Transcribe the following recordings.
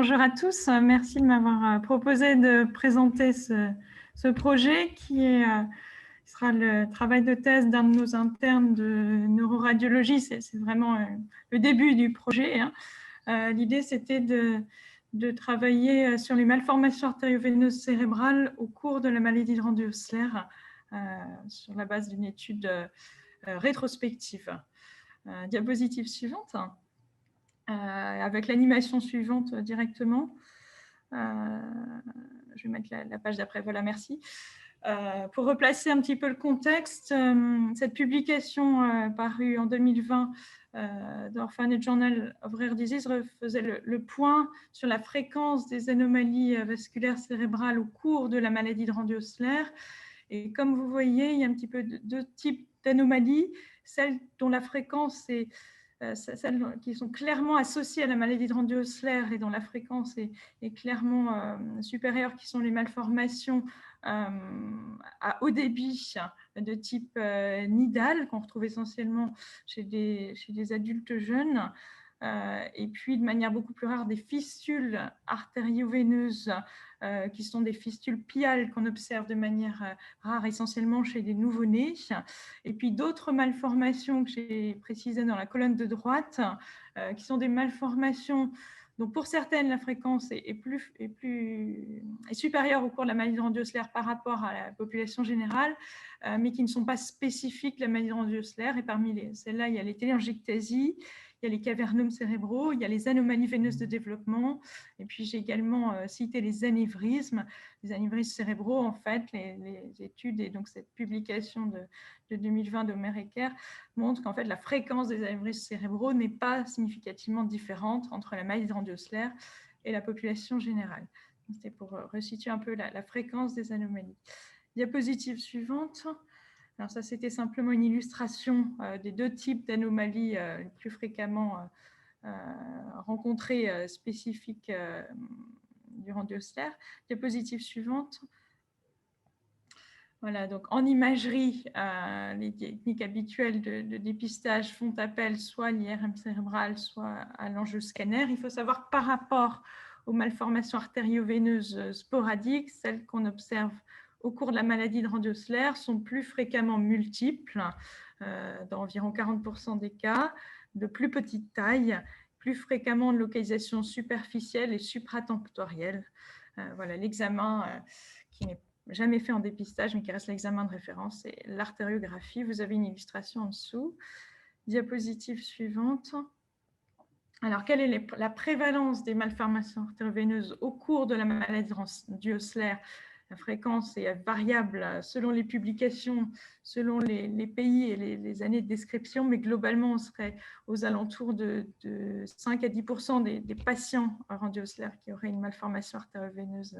Bonjour à tous, merci de m'avoir proposé de présenter ce projet qui sera le travail de thèse d'un de nos internes de neuroradiologie. C'est vraiment le début du projet. L'idée, c'était de travailler sur les malformations artério-veineuses cérébrales au cours de la maladie de Randu-Osler sur la base d'une étude rétrospective. Diapositive suivante. Avec l'animation suivante directement. Je vais mettre la page d'après, voilà, merci. Pour replacer un petit peu le contexte, cette publication parue en 2020 dans Orphanage Journal of Rare Disease faisait le point sur la fréquence des anomalies vasculaires cérébrales au cours de la maladie de Randu-Osler. Et comme vous voyez, il y a un petit peu deux types d'anomalies, celles dont la fréquence est celles qui sont clairement associées à la maladie de Randu-Osler et dont la fréquence est clairement supérieure, qui sont les malformations à haut débit de type nidal, qu'on retrouve essentiellement chez des adultes jeunes, et puis de manière beaucoup plus rare des fistules artério-veineuses qui sont des fistules piales qu'on observe de manière rare essentiellement chez des nouveau-nés, et puis d'autres malformations que j'ai précisées dans la colonne de droite qui sont des malformations dont pour certaines la fréquence est supérieure au cours de la maladie de Randu-Osler par rapport à la population générale, mais qui ne sont pas spécifiques de la maladie de Randu-Osler. Et parmi celles-là, il y a les téléangiectasies, il y a les cavernomes cérébraux, il y a les anomalies veineuses de développement, et puis j'ai également cité les anévrismes cérébraux. En fait, les études et donc cette publication de 2020 de Mereker montre qu'en fait la fréquence des anévrismes cérébraux n'est pas significativement différente entre la maladie de Randu-Osler et la population générale. C'était pour resituer un peu la fréquence des anomalies. Diapositive suivante. Alors ça, c'était simplement une illustration des deux types d'anomalies les plus fréquemment rencontrées spécifiques du Randu-Osler. Diapositive suivante. Voilà, donc en imagerie, les techniques habituelles de dépistage font appel soit à l'IRM cérébral, soit à l'angioscanner. Il faut savoir que par rapport aux malformations artério-veineuses sporadiques, celles qu'on observe au cours de la maladie de Randu-Osler sont plus fréquemment multiples, dans environ 40% des cas, de plus petite taille, plus fréquemment de localisation superficielle et supratemporelle. Voilà, l'examen qui n'est jamais fait en dépistage, mais qui reste l'examen de référence, c'est l'artériographie. Vous avez une illustration en dessous. Diapositive suivante. Alors, quelle est la prévalence des malformations artério-veineuses au cours de la maladie de Randu-Osler? La fréquence est variable selon les publications, selon les pays et les années de description, mais globalement, on serait aux alentours de 5 à 10% des patients Randu-Osler qui auraient une malformation artério-veineuse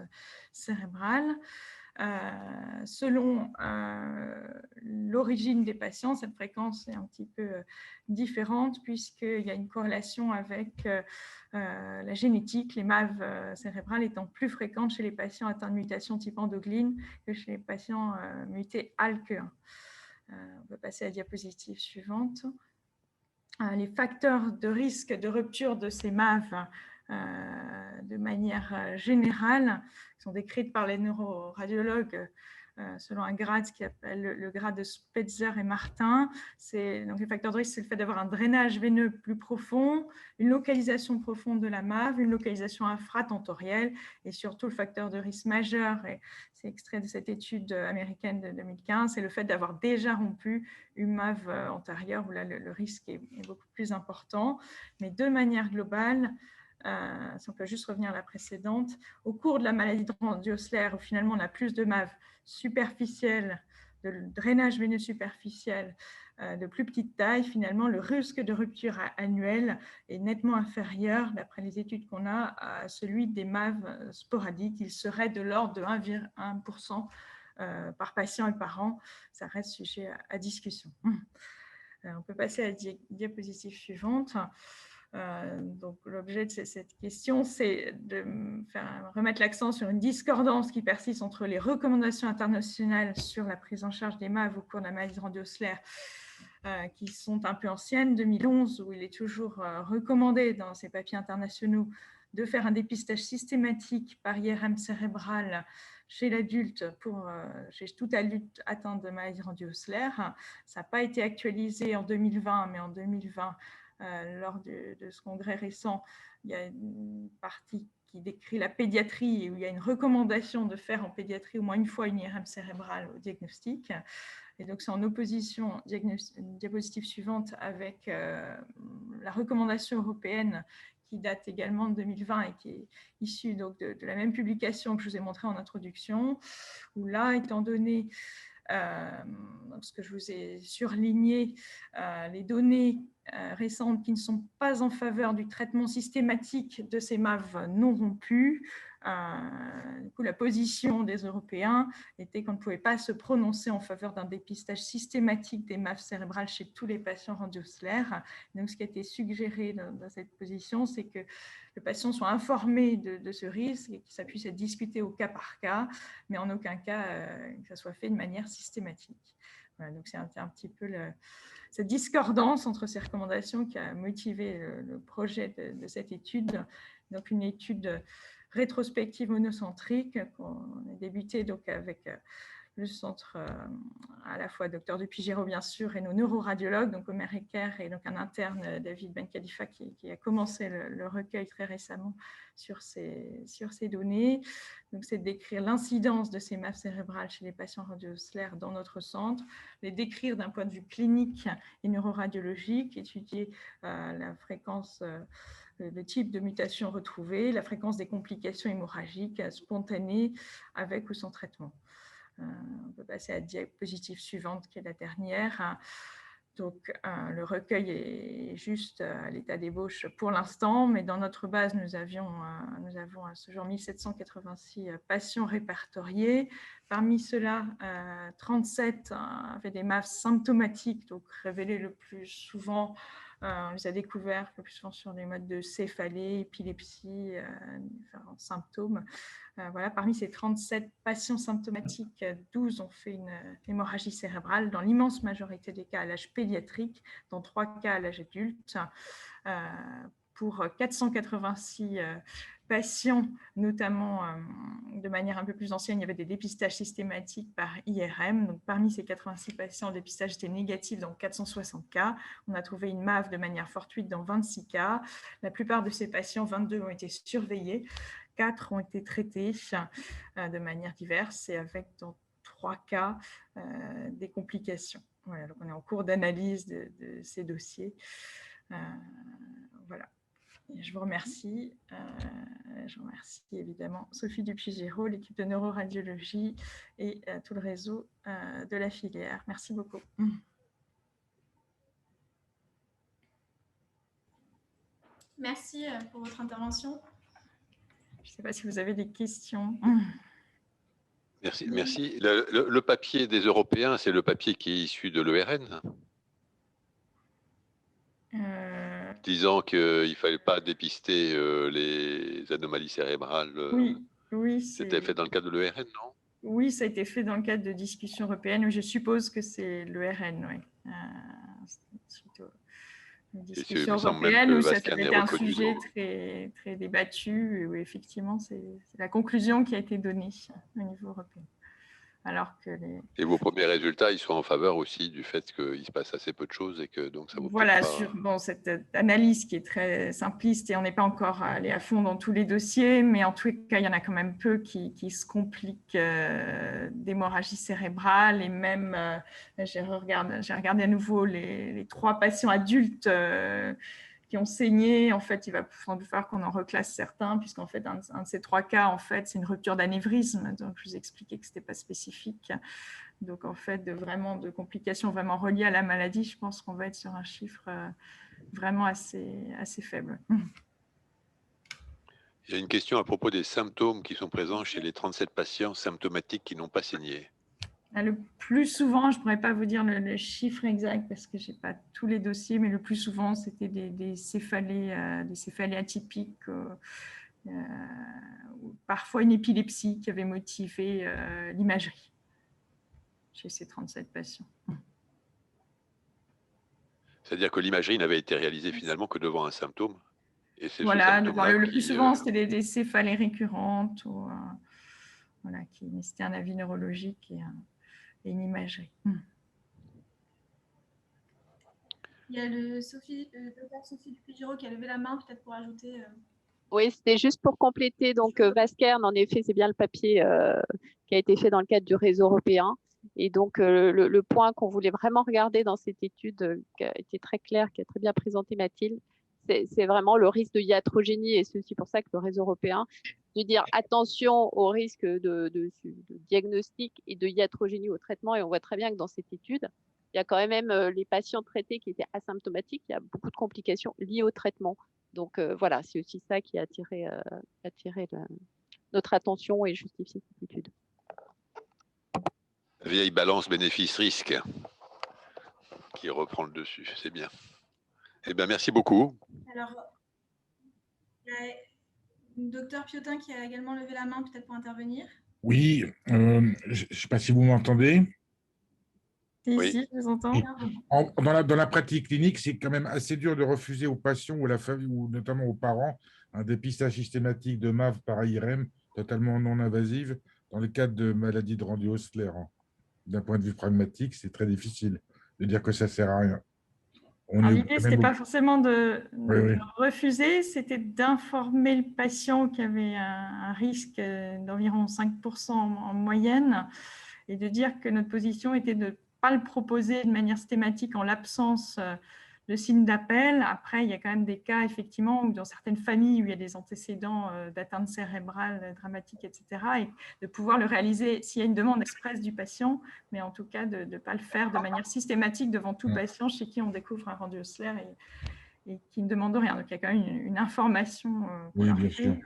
cérébrale. Selon l'origine des patients, cette fréquence est un petit peu différente puisqu'il y a une corrélation avec la génétique, les MAV cérébrales étant plus fréquentes chez les patients atteints de mutation type endoglyne que chez les patients mutés ALK1. On peut passer à la diapositive suivante. Les facteurs de risque de rupture de ces MAV de manière générale, qui sont décrites par les neuroradiologues selon un grade qui s'appelle le grade de Spetzer et Martin. Donc les facteurs de risque, c'est le fait d'avoir un drainage veineux plus profond, une localisation profonde de la MAV, une localisation infratentorielle et surtout le facteur de risque majeur, et c'est extrait de cette étude américaine de 2015, c'est le fait d'avoir déjà rompu une MAV antérieure où là le risque est beaucoup plus important. Mais de manière globale, si on peut juste revenir à la précédente, au cours de la maladie de Randu-Osler, où finalement on a plus de MAV superficielle, de drainage veineux superficiel de plus petite taille, finalement le risque de rupture annuelle est nettement inférieur, d'après les études qu'on a, à celui des MAV sporadiques. Il serait de l'ordre de 1,1% par patient et par an. Ça reste sujet à discussion. On peut passer à la diapositive suivante. Donc, l'objet de cette question, c'est de remettre l'accent sur une discordance qui persiste entre les recommandations internationales sur la prise en charge des MAV au cours de la maladie de Randu-Osler, qui sont un peu anciennes, 2011, où il est toujours recommandé dans ces papiers internationaux de faire un dépistage systématique par IRM cérébral chez l'adulte chez tout adulte atteint de maladie radio-ossellaire. Ça n'a pas été actualisé en 2020, mais en 2020, lors de ce congrès récent, il y a une partie qui décrit la pédiatrie, où il y a une recommandation de faire en pédiatrie au moins une fois une IRM cérébrale au diagnostic. Et donc, c'est en opposition, diapositive suivante, avec la recommandation européenne qui date également de 2020 et qui est issue donc, de la même publication que je vous ai montrée en introduction, où là, étant donné ce que je vous ai surligné, les données récentes qui ne sont pas en faveur du traitement systématique de ces MAV non rompus. Du coup, la position des Européens était qu'on ne pouvait pas se prononcer en faveur d'un dépistage systématique des MAV cérébrales chez tous les patients radio-ossellaires. Donc, ce qui a été suggéré dans cette position, c'est que le patient soit informé de ce risque et que ça puisse être discuté au cas par cas, mais en aucun cas que ça soit fait de manière systématique. Voilà, donc c'est un petit peu cette discordance entre ces recommandations qui a motivé le projet de cette étude. Donc une étude rétrospective monocentrique qu'on a débuté donc avec le centre à la fois Dr Dupuy-Giraud bien sûr et nos neuroradiologues, donc Omer Eker et donc un interne David Ben Khalifa qui a commencé le recueil très récemment sur ces données. Donc c'est de décrire l'incidence de ces MAV cérébrales chez les patients radio-ossellaires dans notre centre, les décrire d'un point de vue clinique et neuroradiologique, étudier la fréquence le type de mutation retrouvée, la fréquence des complications hémorragiques spontanées avec ou sans traitement. On peut passer à la diapositive suivante qui est la dernière. Donc, le recueil est juste à l'état d'ébauche pour l'instant, mais dans notre base, nous avons à ce jour 1786 patients répertoriés. Parmi ceux-là, 37 avaient des MAV symptomatiques, donc révélés le plus souvent. On les a découverts le plus souvent sur des modes de céphalée, épilepsie, différents symptômes. Voilà, parmi ces 37 patients symptomatiques, 12 ont fait une hémorragie cérébrale, dans l'immense majorité des cas à l'âge pédiatrique, dans 3 cas à l'âge adulte. Pour 486 patients, notamment de manière un peu plus ancienne, il y avait des dépistages systématiques par IRM. Donc, parmi ces 86 patients, le dépistage était négatif dans 460 cas. On a trouvé une MAV de manière fortuite dans 26 cas. La plupart de ces patients, 22, ont été surveillés. 4 ont été traités de manière diverse et avec dans 3 cas des complications. Voilà, donc on est en cours d'analyse de ces dossiers. Voilà. Et je vous remercie. Je remercie évidemment Sophie Dupuy-Giraud, l'équipe de neuroradiologie et tout le réseau de la filière. Merci beaucoup. Merci pour votre intervention. Je ne sais pas si vous avez des questions. Merci. Merci. Le papier des Européens, c'est le papier qui est issu de l'ERN, disant qu'il ne fallait pas dépister les anomalies cérébrales. Oui, c'était fait dans le cadre de l'ERN, non? Oui, ça a été fait dans le cadre de discussions européennes. Je suppose que c'est l'ERN, oui. Suite aux discussions européennes, où ça avait été un sujet très, très débattu, où effectivement, c'est la conclusion qui a été donnée au niveau européen. Alors que Et vos premiers résultats, ils sont en faveur aussi du fait qu'il se passe assez peu de choses et que donc ça vaut voilà, pas... sur cette analyse qui est très simpliste et on n'est pas encore allé à fond dans tous les dossiers, mais en tous les cas, il y en a quand même peu qui se compliquent d'hémorragie cérébrale et même, j'ai regardé à nouveau les 3 patients adultes qui ont saigné. En fait, il va sans doute falloir qu'on en reclasse certains, puisqu'en fait, un de ces 3 cas, en fait, c'est une rupture d'anévrisme. Donc, je vous expliquais que ce n'était pas spécifique. Donc, en fait, de complications vraiment reliées à la maladie, je pense qu'on va être sur un chiffre vraiment assez faible. Il y a une question à propos des symptômes qui sont présents chez les 37 patients symptomatiques qui n'ont pas saigné. Le plus souvent, je ne pourrais pas vous dire le chiffre exact parce que je n'ai pas tous les dossiers, mais le plus souvent, c'était des céphalées atypiques, ou parfois une épilepsie qui avait motivé l'imagerie chez ces 37 patients. C'est-à-dire que l'imagerie n'avait été réalisée finalement que devant un symptôme Et c'est ce Voilà, symptôme-là le plus qui, souvent, c'était des céphalées récurrentes ou, voilà, qui nécessitaient un avis neurologique et une imagerie. Il y a le docteur Sophie Dupugiro qui a levé la main, peut-être pour ajouter. Oui, c'était juste pour compléter. Donc, Vaskern, en effet, c'est bien le papier qui a été fait dans le cadre du réseau européen. Et donc, le point qu'on voulait vraiment regarder dans cette étude, qui a été très clair, qui a très bien présenté Mathilde, c'est vraiment le risque de iatrogénie. Et c'est aussi pour ça que le réseau européen, de dire attention au risque de diagnostic et de iatrogénie au traitement. Et on voit très bien que dans cette étude, il y a quand même les patients traités qui étaient asymptomatiques. Il y a beaucoup de complications liées au traitement. Donc voilà, c'est aussi ça qui a attiré notre attention et justifié cette étude. vieille balance bénéfice-risque qui reprend le dessus, c'est bien. Eh bien, merci beaucoup. Alors, il y a le docteur Piotin qui a également levé la main, peut-être pour intervenir. Oui, je ne sais pas si vous m'entendez. Oui. Ici, je vous entends. Dans la pratique clinique, c'est quand même assez dur de refuser aux patients ou à la famille, ou notamment aux parents, un dépistage systématique de MAV par IRM totalement non invasive dans le cadre de maladies de Randy Osler. D'un point de vue pragmatique, c'est très difficile de dire que ça ne sert à rien. L'idée, ce n'était pas forcément de Oui. refuser, c'était d'informer le patient qu'il y avait un risque d'environ 5% en moyenne et de dire que notre position était de ne pas le proposer de manière systématique en l'absence de signe d'appel. Après, il y a quand même des cas, effectivement, où dans certaines familles où il y a des antécédents d'atteinte cérébrale dramatique, etc., et de pouvoir le réaliser s'il y a une demande expresse du patient, mais en tout cas de ne pas le faire de manière systématique devant tout patient chez qui on découvre un Randy Osler et qui ne demande rien. Donc, il y a quand même une information. Oui, bien sûr.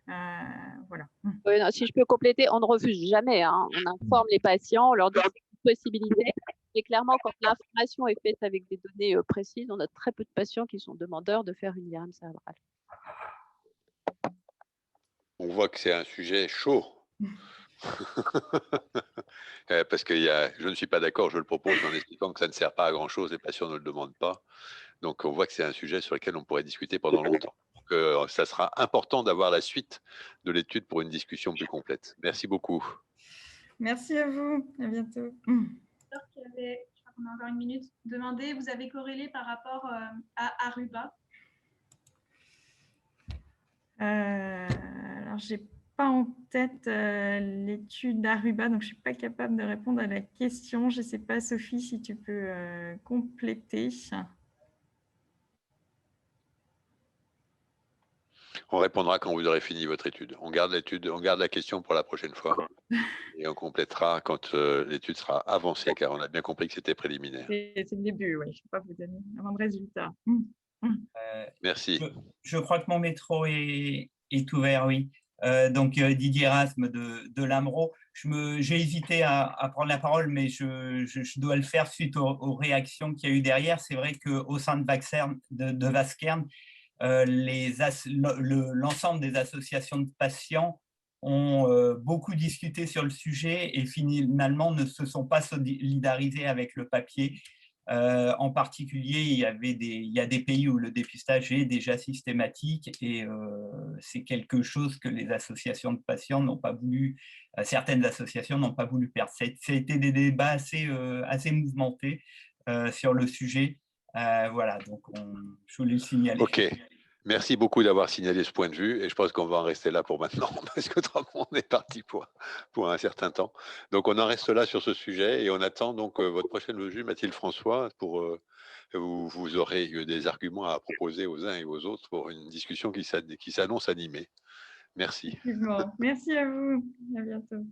Voilà. Oui, non, si je peux compléter, on ne refuse jamais. Hein. On informe les patients, on leur dit une possibilité. Et clairement, quand l'information est faite avec des données précises, on a très peu de patients qui sont demandeurs de faire une IRM cérébrale. On voit que c'est un sujet chaud. Parce que je ne suis pas d'accord, je le propose en expliquant que ça ne sert pas à grand-chose, les patients ne le demandent pas. Donc, on voit que c'est un sujet sur lequel on pourrait discuter pendant longtemps. Donc, ça sera important d'avoir la suite de l'étude pour une discussion plus complète. Merci beaucoup. Merci à vous. À bientôt. Je crois qu'on a encore une minute. Demandez, vous avez corrélé par rapport à Aruba? Alors, je n'ai pas en tête l'étude d'Aruba, donc je ne suis pas capable de répondre à la question. Je ne sais pas, Sophie, si tu peux compléter. On répondra quand vous aurez fini votre étude. On garde la question pour la prochaine fois. Et on complétera quand l'étude sera avancée, car on a bien compris que c'était préliminaire. C'est le début, oui. Je ne peux pas vous donner avant de résultat. Merci. Je crois que mon micro est ouvert, oui. Donc, Didier Erasme de l'AMRO. J'ai hésité à prendre la parole, mais je dois le faire suite aux réactions qu'il y a eu derrière. C'est vrai qu'au sein de Vaskern, l'ensemble des associations de patients ont beaucoup discuté sur le sujet et finalement ne se sont pas solidarisés avec le papier. En particulier, il y a des pays où le dépistage est déjà systématique et c'est quelque chose que les associations de patients n'ont pas voulu, certaines associations n'ont pas voulu perdre. Ça a été des débats assez mouvementés sur le sujet. Voilà, donc je voulais le signaler. OK. Merci beaucoup d'avoir signalé ce point de vue et je pense qu'on va en rester là pour maintenant parce que autrement on est parti pour un certain temps. Donc on en reste là sur ce sujet et on attend donc votre prochaine venue, Mathilde François, pour vous aurez des arguments à proposer aux uns et aux autres pour une discussion qui s'annonce animée. Merci. Merci à vous. À bientôt.